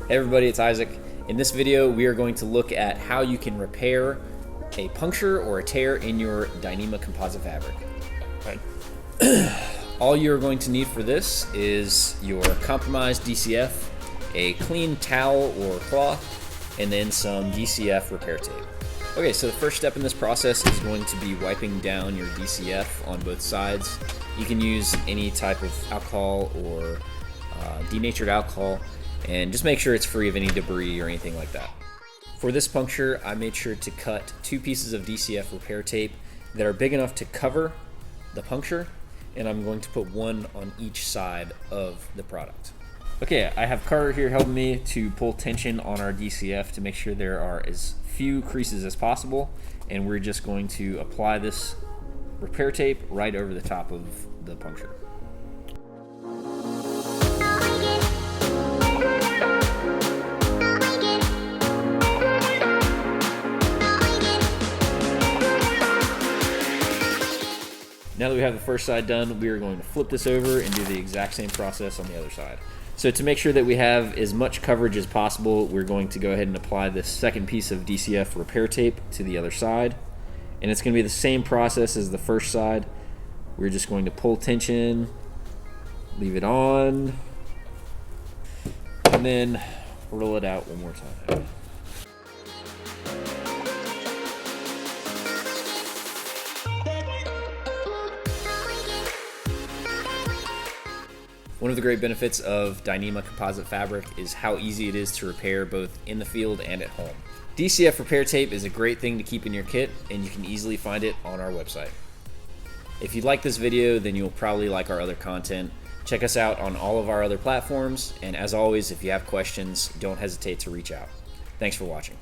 Hey everybody, it's Isaac. In this video, we are going to look at how you can repair a puncture or a tear in your Dyneema Composite Fabric. All you're going to need for this is your compromised DCF, a clean towel or cloth, and then some DCF Repair Tape. Okay, so the first step in this process is going to be wiping down your DCF on both sides. You can use any type of alcohol or denatured alcohol, and just make sure it's free of any debris or anything like that. For this puncture, I made sure to cut 2 pieces of DCF Repair Tape that are big enough to cover the puncture, and I'm going to put one on each side of the product. Okay, I have Carter here helping me to pull tension on our DCF to make sure there are as few creases as possible, and we're just going to apply this repair tape right over the top of the puncture. Now that we have the first side done, we are going to flip this over and do the exact same process on the other side. So to make sure that we have as much coverage as possible, we're going to go ahead and apply this second piece of DCF repair tape to the other side. And it's going to be the same process as the first side. We're just going to pull tension, leave it on, and then roll it out one more time. One of the great benefits of Dyneema Composite Fabric is how easy it is to repair both in the field and at home. DCF Repair Tape is a great thing to keep in your kit, and you can easily find it on our website. If you like this video, then you'll probably like our other content. Check us out on all of our other platforms, and as always, if you have questions, don't hesitate to reach out. Thanks for watching.